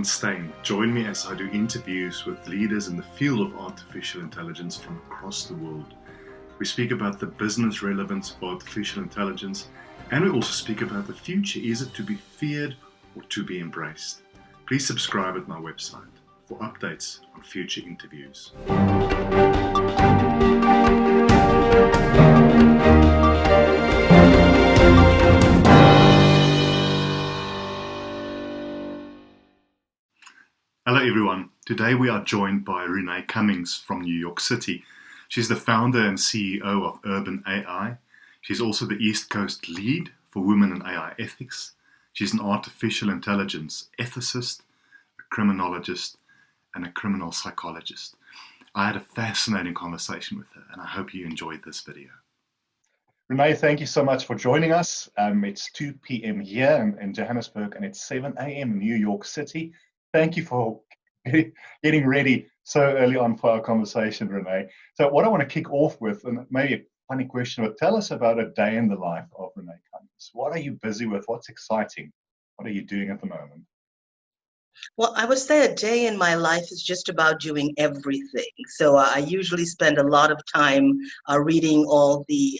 Steyn. Join me as I do interviews with leaders in the field of artificial intelligence from across the world. We speak about the business relevance of artificial intelligence, and we also speak about the future. Is it to be feared or to be embraced? Please subscribe at my website for updates on future interviews. Hello everyone. Today we are joined by Renée Cummings from New York City. She's the founder and CEO of Urban AI. She's also the East Coast lead for Women in AI Ethics. She's an artificial intelligence ethicist, a criminologist, and a criminal psychologist. I had a fascinating conversation with her, and I hope you enjoyed this video. Renée, thank you so much for joining us. It's 2 p.m. here in Johannesburg, and it's 7 a.m. in New York City. Thank you for getting ready so early on for our conversation, Renée. So what I want to kick off with, and maybe a funny question, but tell us about a day in the life of Renée Cummings. What are you busy with? What's exciting? What are you doing at the moment? Well, I would say a day in my life is just about doing everything. So I usually spend a lot of time reading all the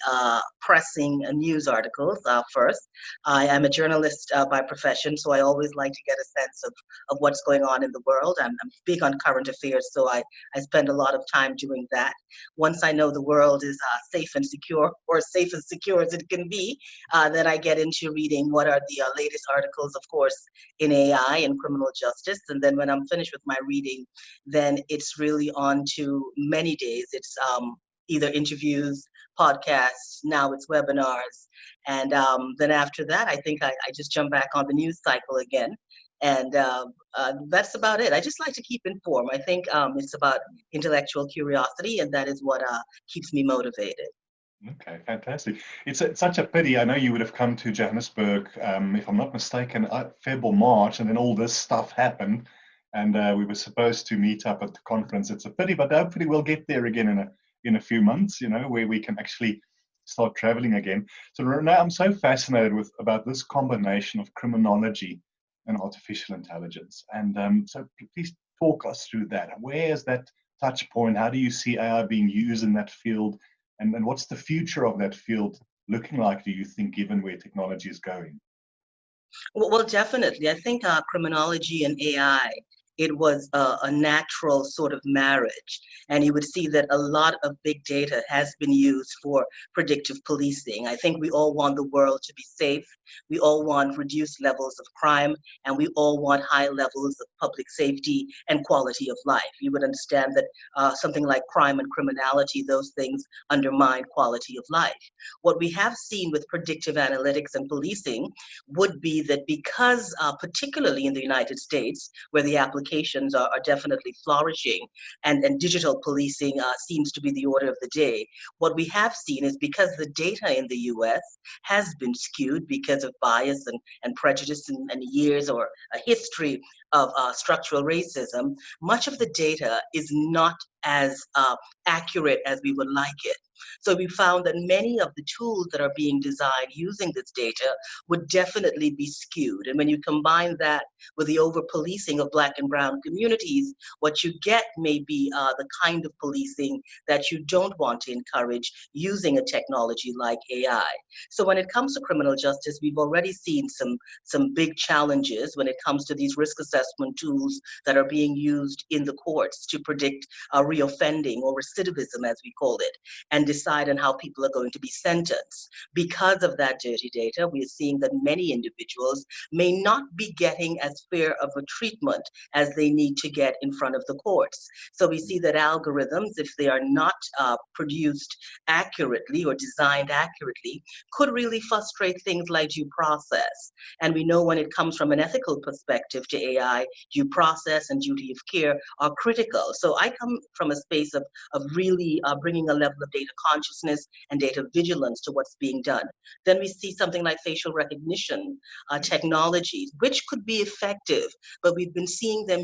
pressing news articles first. I am a journalist by profession, so I always like to get a sense of what's going on in the world. I'm big on current affairs, so I spend a lot of time doing that. Once I know the world is safe and secure, or safe and secure as it can be, then I get into reading what are the latest articles, of course, in AI and criminal justice. And then when I'm finished with my reading, then it's really on to many days. It's either interviews, podcasts, now it's webinars. And then after that, I think I just jump back on the news cycle again. And that's about it. I just like to keep informed. I think it's about intellectual curiosity, and that is what keeps me motivated. Okay, fantastic. It's such a pity. I know you would have come to Johannesburg, if I'm not mistaken, Feb or March, and then all this stuff happened, and we were supposed to meet up at the conference. It's a pity, but hopefully we'll get there again in a few months, where we can actually start traveling again. So Renée, I'm so fascinated about this combination of criminology and artificial intelligence, and so please talk us through that. Where is that touch point? How do you see AI being used in that field? And what's the future of that field looking like, do you think, given where technology is going? Well, definitely. I think criminology and AI, it was a natural sort of marriage. And you would see that a lot of big data has been used for predictive policing. I think we all want the world to be safe. We all want reduced levels of crime, and we all want high levels of public safety and quality of life. You would understand that something like crime and criminality, those things undermine quality of life. What we have seen with predictive analytics and policing would be that because particularly in the United States, where the applications are definitely flourishing, and digital policing seems to be the order of the day, what we have seen is because the data in the US has been skewed because of bias and prejudice and years or a history of structural racism, much of the data is not as accurate as we would like it. So we found that many of the tools that are being designed using this data would definitely be skewed. And when you combine that with the over-policing of Black and Brown communities, what you get may be the kind of policing that you don't want to encourage using a technology like AI. So when it comes to criminal justice, we've already seen some big challenges when it comes to these risk assessment tools that are being used in the courts to predict reoffending or recidivism, as we call it, and decide on how people are going to be sentenced. Because of that dirty data, we are seeing that many individuals may not be getting as fair of a treatment as they need to get in front of the courts. So we see that algorithms, if they are not produced accurately or designed accurately, could really frustrate things like due process. And we know when it comes from an ethical perspective to AI, due process and duty of care are critical. So I come from a space of really bringing a level of data consciousness and data vigilance to what's being done. Then we see something like facial recognition technologies, which could be effective, but we've been seeing them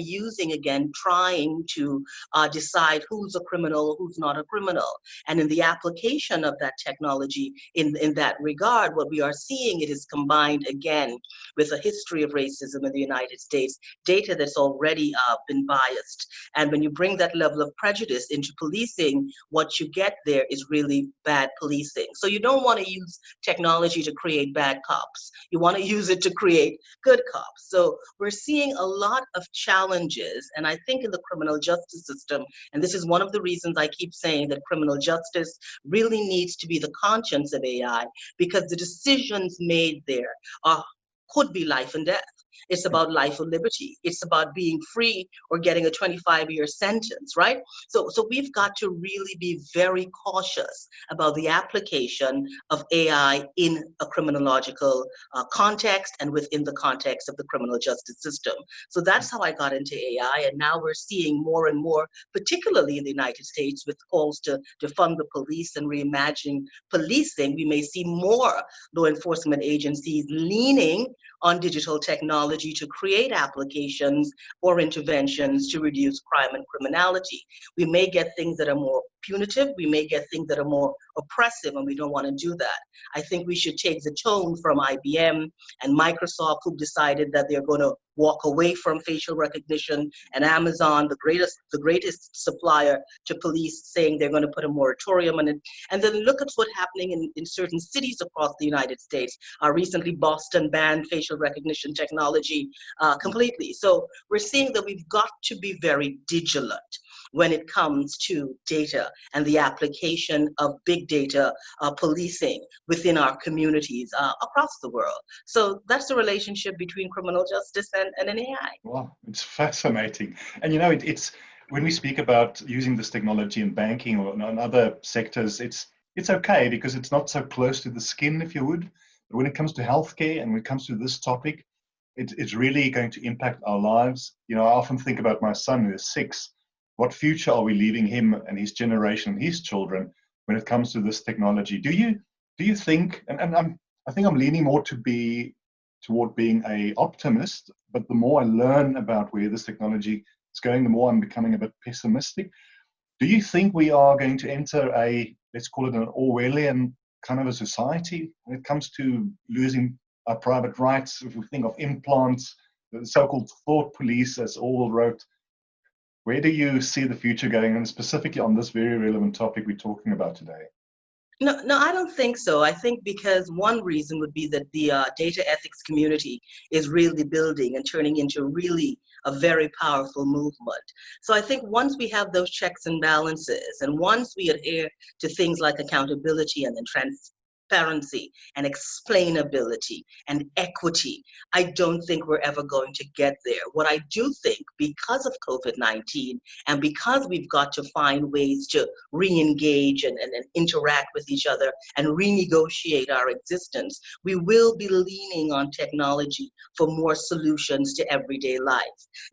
trying to decide who's a criminal, who's not a criminal. And in the application of that technology in that regard, what we are seeing, it is combined again with a history of racism in the United States data that's already been biased. And when you bring that level of prejudice into policing, what you get there is really bad policing. So you don't want to use technology to create bad cops. You want to use it to create good cops. So we're seeing a lot of challenges. And I think in the criminal justice system, and this is one of the reasons I keep saying that criminal justice really needs to be the conscience of AI, because the decisions made there could be life and death. It's about life or liberty. It's about being free or getting a 25-year sentence, right? So we've got to really be very cautious about the application of AI in a criminological context and within the context of the criminal justice system. So that's how I got into AI. And now we're seeing more and more, particularly in the United States, with calls to defund the police and reimagine policing. We may see more law enforcement agencies leaning on digital technology to create applications or interventions to reduce crime and criminality. We may get things that are more punitive, we may get things that are more oppressive, and we don't want to do that. I think we should take the tone from IBM and Microsoft, who decided that they're going to walk away from facial recognition, and Amazon, the greatest supplier to police, saying they're going to put a moratorium on it. And then look at what's happening in certain cities across the United States. Recently, Boston banned facial recognition technology completely. So we're seeing that we've got to be very vigilant when it comes to data and the application of big data policing within our communities across the world. So that's the relationship between criminal justice and an AI. Wow, it's fascinating. And it's when we speak about using this technology in banking or in other sectors, it's okay because it's not so close to the skin, if you would. But when it comes to healthcare and when it comes to this topic, it's really going to impact our lives. I often think about my son who is 6. What future are we leaving him and his generation and his children when it comes to this technology? Do you think, and I think I'm leaning more toward being a optimist, but the more I learn about where this technology is going, the more I'm becoming a bit pessimistic. Do you think we are going to enter let's call it an Orwellian kind of a society when it comes to losing our private rights? If we think of implants, the so-called thought police, as Orwell wrote, where do you see the future going, and specifically on this very relevant topic we're talking about today? No, I don't think so. I think because one reason would be that the data ethics community is really building and turning into really a very powerful movement. So I think once we have those checks and balances, and once we adhere to things like accountability and then transparency and explainability and equity, I don't think we're ever going to get there. What I do think, because of COVID-19 and because we've got to find ways to re-engage and interact with each other and renegotiate our existence, we will be leaning on technology for more solutions to everyday life.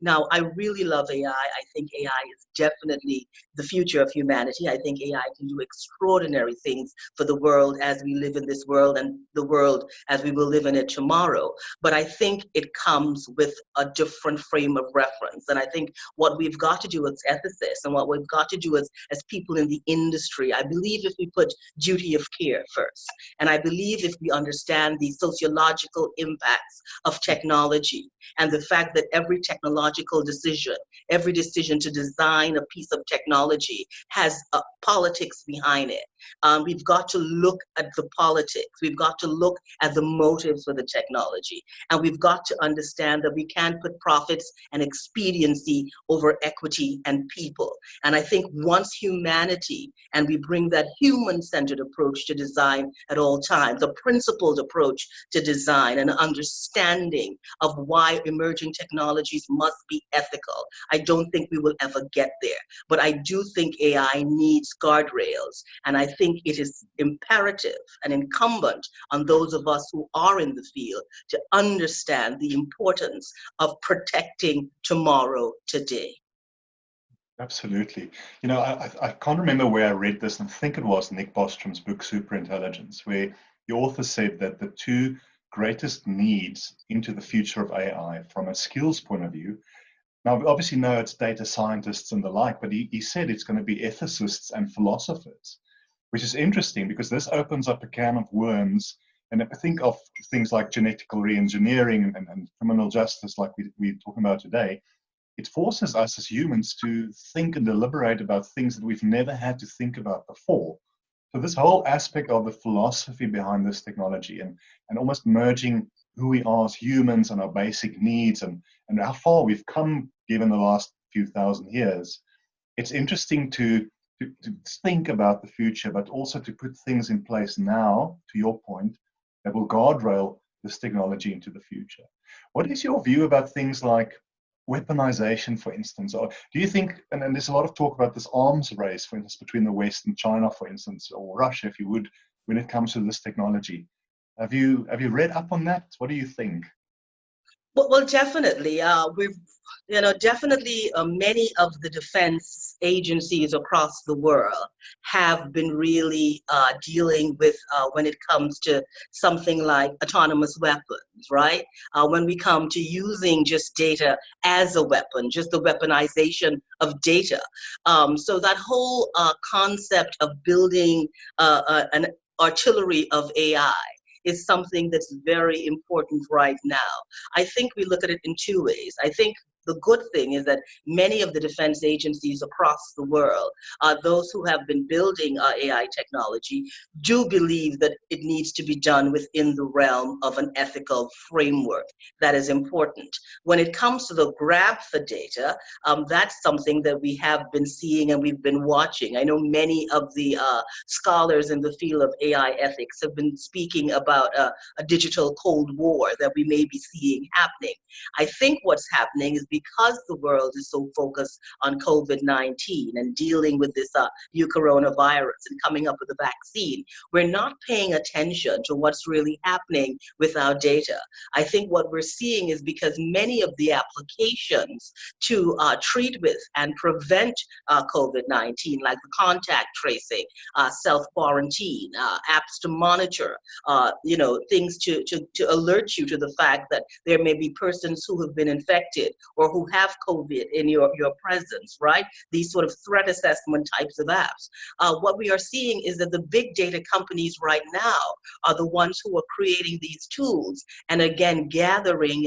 Now, I really love AI. I think AI is definitely the future of humanity. I think AI can do extraordinary things for the world as we live in this world and the world as we will live in it tomorrow. But I think it comes with a different frame of reference. And I think what we've got to do as ethicists and what we've got to do as people in the industry, I believe if we put duty of care first, and I believe if we understand the sociological impacts of technology and the fact that every technological decision, every decision to design a piece of technology has politics behind it. We've got to look at the politics. We've got to look at the motives for the technology. And we've got to understand that we can't put profits and expediency over equity and people. And I think once humanity, and we bring that human-centered approach to design at all times, a principled approach to design, an understanding of why emerging technologies must be ethical, I don't think we will ever get there. But I do think AI needs guardrails. And I think it is imperative and incumbent on those of us who are in the field to understand the importance of protecting tomorrow today. Absolutely. I can't remember where I read this, and I think it was Nick Bostrom's book, Superintelligence, where the author said that the two greatest needs into the future of AI from a skills point of view, now we obviously know it's data scientists and the like, but he said it's going to be ethicists and philosophers, which is interesting because this opens up a can of worms And if I think of things like genetical reengineering and criminal justice, like we're talking about today, it forces us as humans to think and deliberate about things that we've never had to think about before. So this whole aspect of the philosophy behind this technology and almost merging who we are as humans and our basic needs and how far we've come given the last few thousand years, it's interesting to think about the future, but also to put things in place now, to your point, that will guardrail this technology into the future. What is your view about things like weaponization, for instance? Or do you think, and there's a lot of talk about this arms race, for instance, between the West and China, for instance, or Russia, if you would, when it comes to this technology. Have you read up on that? What do you think? Well, definitely. Definitely many of the defense agencies across the world have been really dealing with when it comes to something like autonomous weapons, right? When we come to using just data as a weapon, just the weaponization of data. So that whole concept of building an artillery of AI is something that's very important right now. I think we look at it in two ways. I think the good thing is that many of the defense agencies across the world, those who have been building AI technology, do believe that it needs to be done within the realm of an ethical framework. That is important. When it comes to the grab for data, that's something that we have been seeing and we've been watching. I know many of the scholars in the field of AI ethics have been speaking about a digital Cold War that we may be seeing happening. I think what's happening is because the world is so focused on COVID-19 and dealing with this new coronavirus and coming up with a vaccine, we're not paying attention to what's really happening with our data. I think what we're seeing is because many of the applications to treat with and prevent COVID-19, like the contact tracing, self-quarantine, apps to monitor, things to alert you to the fact that there may be persons who have been infected or who have COVID in your presence, right? These sort of threat assessment types of apps. What we are seeing is that the big data companies right now are the ones who are creating these tools and again, gathering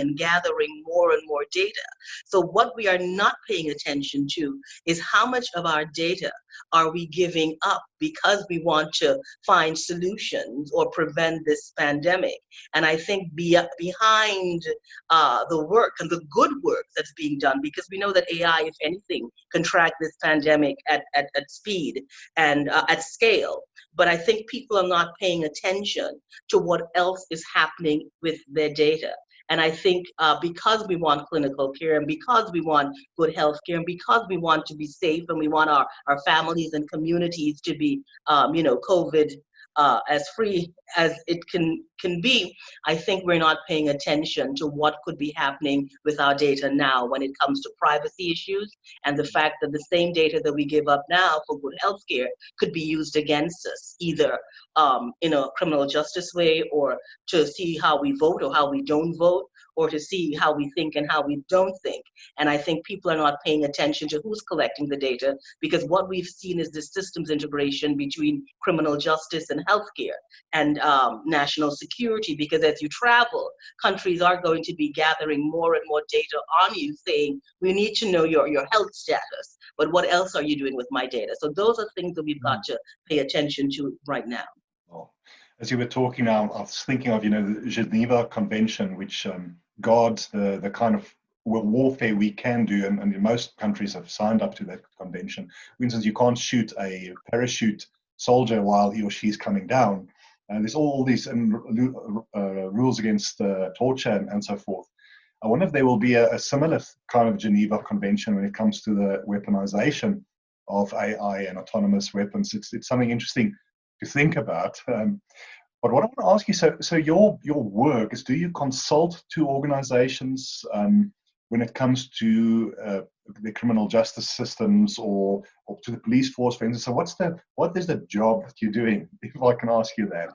more and more data. So what we are not paying attention to is how much of our data are we giving up because we want to find solutions or prevent this pandemic. And I think behind the work and the good work that's being done, because we know that AI, if anything, can track this pandemic at speed and at scale. But I think people are not paying attention to what else is happening with their data. And I think because we want clinical care and because we want good health care and because we want to be safe and we want our families and communities to be, COVID as free as it can be, I think we're not paying attention to what could be happening with our data now when it comes to privacy issues and the fact that the same data that we give up now for good health care could be used against us, either in a criminal justice way or to see how we vote or how we don't vote, or to see how we think and how we don't think. And I think people are not paying attention to who's collecting the data, because what we've seen is this systems integration between criminal justice and healthcare and national security, because as you travel, countries are going to be gathering more and more data on you saying, we need to know your health status, but what else are you doing with my data? So those are things that we've got to pay attention to right now. Well, as you were talking now, I was thinking of, the Geneva Convention, which guards the kind of warfare we can do, and most countries have signed up to that convention. For instance, you can't shoot a parachute soldier while he or she is coming down. There's all these rules against torture and so forth. I wonder if there will be a similar kind of Geneva Convention when it comes to the weaponization of AI and autonomous weapons. It's something interesting to think about. But what I want to ask you, so your work is, do you consult to organizations when it comes to the criminal justice systems or to the police force, for instance? So what is the job that you're doing, if I can ask you that?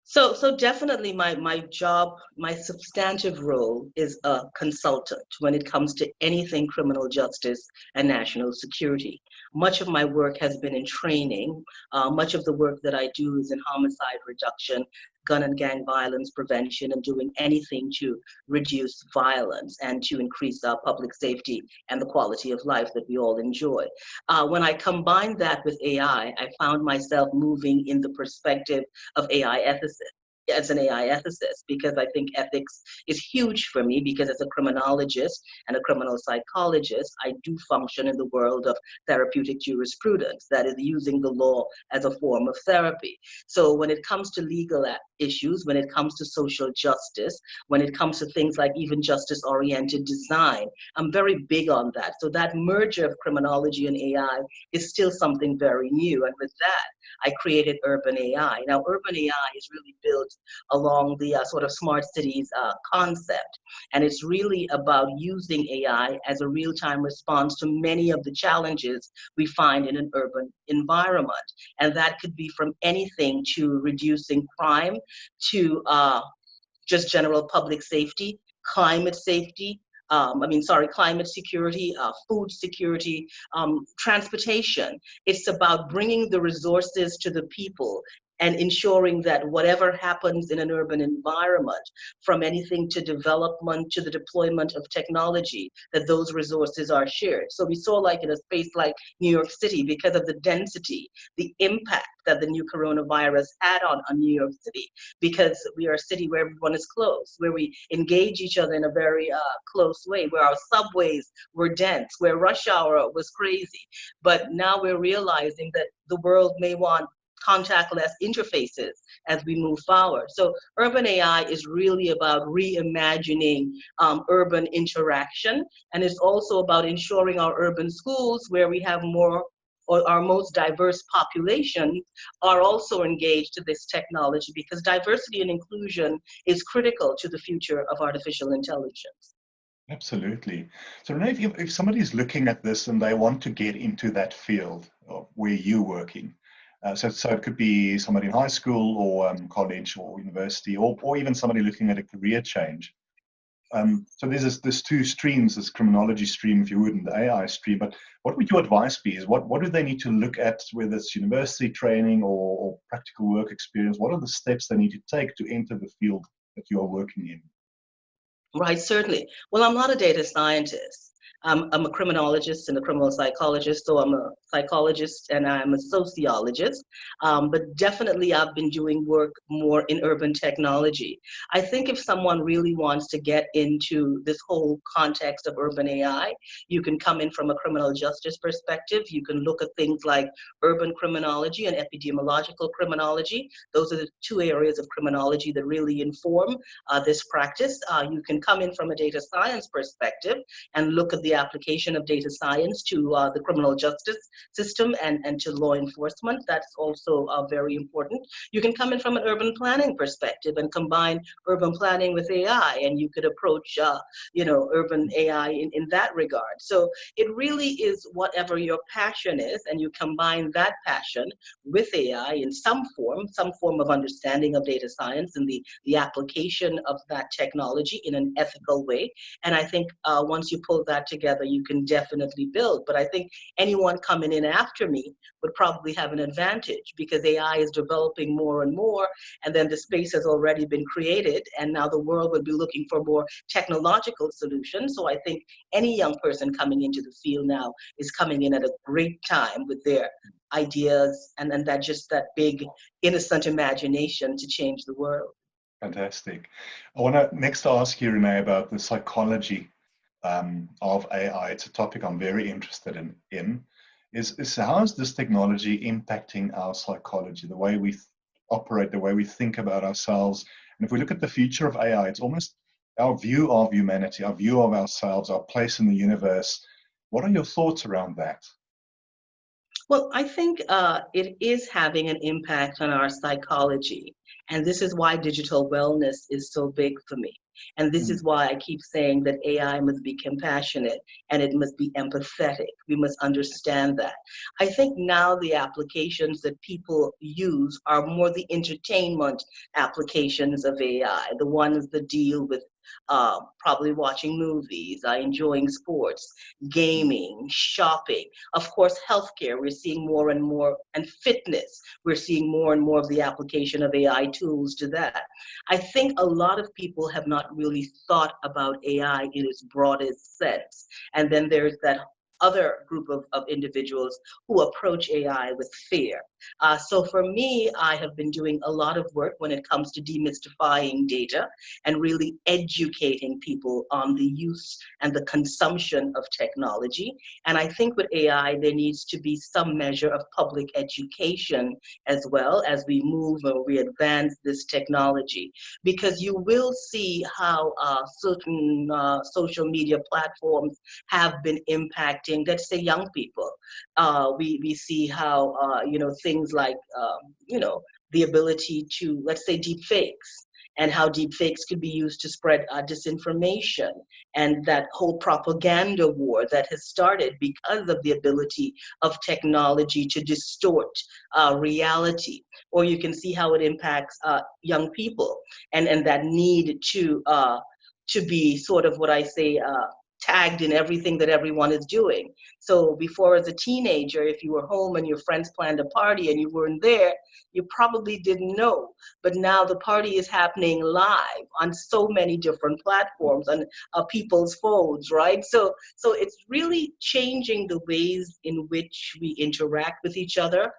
So definitely my job, my substantive role is a consultant when it comes to anything criminal justice and national security. Much of my work has been in training. Much of the work that I do is in homicide reduction gun and gang violence prevention and doing anything to reduce violence and to increase our public safety and the quality of life that we all enjoy. When I combined that with AI, I found myself moving in the perspective of AI ethicists. As an AI ethicist, because I think ethics is huge for me, because as a criminologist and a criminal psychologist, I do function in the world of therapeutic jurisprudence, that is using the law as a form of therapy. So when it comes to legal issues, when it comes to social justice, when it comes to things like even justice-oriented design, I'm very big on that. So that merger of criminology and AI is still something very new. And with that, I created Urban AI. Now, Urban AI is really built along the sort of smart cities concept. And it's really about using AI as a real-time response to many of the challenges we find in an urban environment. And that could be from anything to reducing crime to just general public safety, climate safety, climate security, food security, transportation. It's about bringing the resources to the people and ensuring that whatever happens in an urban environment, from anything to development to the deployment of technology, that those resources are shared. So we saw, like in a space like New York City, because of the density, the impact that the new coronavirus had on New York City, because we are a city where everyone is close, where we engage each other in a very close way, where our subways were dense, where rush hour was crazy. But now we're realizing that the world may want contactless interfaces as we move forward. So urban AI is really about reimagining urban interaction, and it's also about ensuring our urban schools, where we have more or our most diverse populations, are also engaged to this technology, because diversity and inclusion is critical to the future of artificial intelligence. Absolutely. So Renée, if somebody's looking at this and they want to get into that field of where you're working, so it could be somebody in high school or college or university, or even somebody looking at a career change. So there's two streams, this criminology stream, if you would, and the AI stream. But what would your advice be? Is what do they need to look at, whether it's university training or practical work experience? What are the steps they need to take to enter the field that you are working in? Right, certainly. Well, I'm not a data scientist. I'm a criminologist and a criminal psychologist, so I'm a psychologist and I'm a sociologist. But definitely, I've been doing work more in urban technology. I think if someone really wants to get into this whole context of urban AI, you can come in from a criminal justice perspective. You can look at things like urban criminology and epidemiological criminology. Those are the two areas of criminology that really inform this practice. You can come in from a data science perspective and look at the application of data science to the criminal justice system and to law enforcement. That's also very important. You can come in from an urban planning perspective and combine urban planning with AI, and you could approach urban AI in that regard. So it really is whatever your passion is, and you combine that passion with AI in some form of understanding of data science and the application of that technology in an ethical way. And I think once you pull that together, you can definitely build. But I think anyone coming in after me would probably have an advantage, because AI is developing more and more, and then the space has already been created, and now the world would be looking for more technological solutions. So I think any young person coming into the field now is coming in at a great time with their ideas and that big innocent imagination to change the world. Fantastic. I want to next ask you, Renée, about the psychology of AI. It's a topic I'm very interested in. Is how is this technology impacting our psychology, the way we operate, the way we think about ourselves? And if we look at the future of AI, it's almost our view of humanity, our view of ourselves, our place in the universe. What are your thoughts around that? Well, I think it is having an impact on our psychology. And this is why digital wellness is so big for me. And this is why I keep saying that AI must be compassionate and it must be empathetic. We must understand that. I think now the applications that people use are more the entertainment applications of AI, the ones that deal with probably watching movies, enjoying sports, gaming, shopping. Of course, healthcare, we're seeing more and more, and fitness, we're seeing more and more of the application of AI tools to that. I think a lot of people have not really thought about AI in its broadest sense. And then there's that other group of individuals who approach AI with fear. So for me, I have been doing a lot of work when it comes to demystifying data and really educating people on the use and the consumption of technology. And I think with AI, there needs to be some measure of public education as well as we move or we advance this technology, because you will see how certain social media platforms have been impacting, let's say, young people. We see how, things like, the ability to, let's say, deep fakes, and how deep fakes could be used to spread disinformation, and that whole propaganda war that has started because of the ability of technology to distort reality. Or you can see how it impacts young people, and that need to be sort of what I say, tagged in everything that everyone is doing. So before, as a teenager, if you were home and your friends planned a party and you weren't there, you probably didn't know. But now the party is happening live on so many different platforms, on people's phones, right? So it's really changing the ways in which we interact with each other,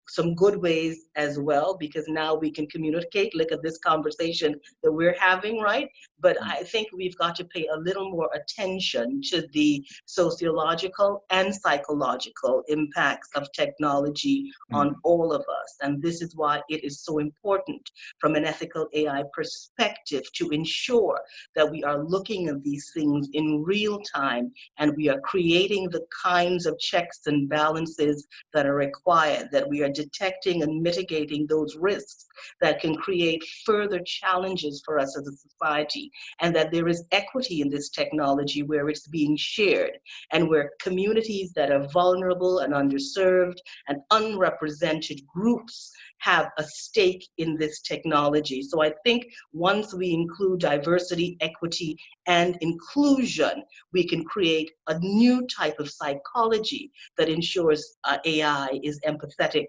some good ways as well, because now we can communicate. Look at this conversation that we're having, right? But I think we've got to pay a little more attention to the sociological and psychological impacts of technology on all of us. And this is why it is so important from an ethical AI perspective to ensure that we are looking at these things in real time, and we are creating the kinds of checks and balances that are required, that we are detecting and mitigating those risks that can create further challenges for us as a society, and that there is equity in this technology where it's being shared, and where communities that are vulnerable and underserved and unrepresented groups have a stake in this technology. So I think once we include diversity, equity, and inclusion, we can create a new type of psychology that ensures AI is empathetic,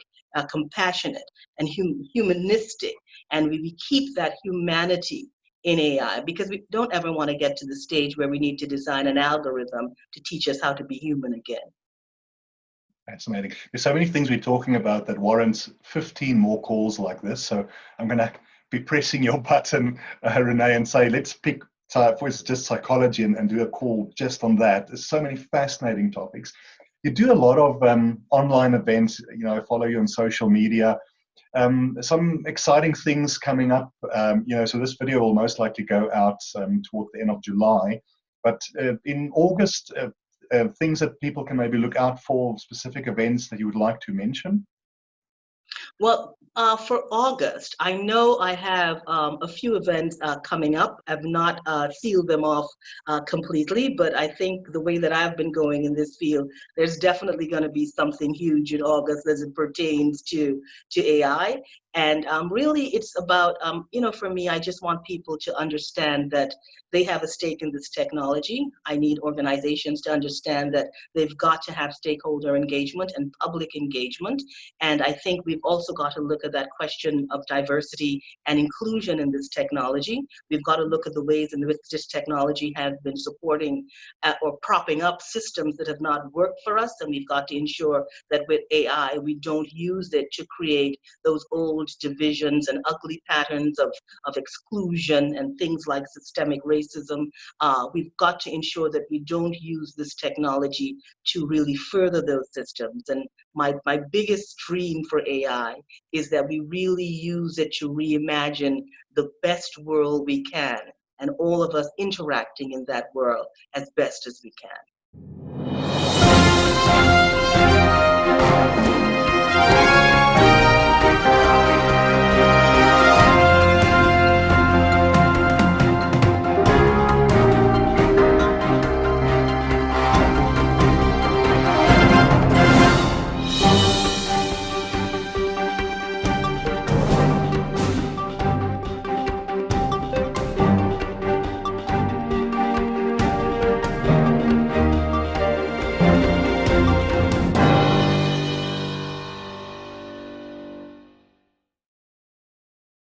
compassionate, and humanistic, and we keep that humanity in AI, because we don't ever want to get to the stage where we need to design an algorithm to teach us how to be human again. Fascinating. There's so many things we're talking about that warrants 15 more calls like this. So I'm going to be pressing your button, Renée, and say, let's pick for just psychology and do a call just on that. There's so many fascinating topics. You do a lot of online events. I follow you on social media. Some exciting things coming up. So this video will most likely go out toward the end of July. But in August, things that people can maybe look out for, specific events that you would like to mention? Well, for August, I know I have a few events coming up. I've not sealed them off completely, but I think the way that I've been going in this field, there's definitely going to be something huge in August as it pertains to AI. And really, it's about, for me, I just want people to understand that they have a stake in this technology. I need organizations to understand that they've got to have stakeholder engagement and public engagement. And I think we've also got to look at that question of diversity and inclusion in this technology. We've got to look at the ways in which this technology has been supporting or propping up systems that have not worked for us. And we've got to ensure that with AI, we don't use it to create those old divisions and ugly patterns of exclusion and things like systemic racism. We've got to ensure that we don't use this technology to really further those systems. And my biggest dream for AI is that we really use it to reimagine the best world we can, and all of us interacting in that world as best as we can.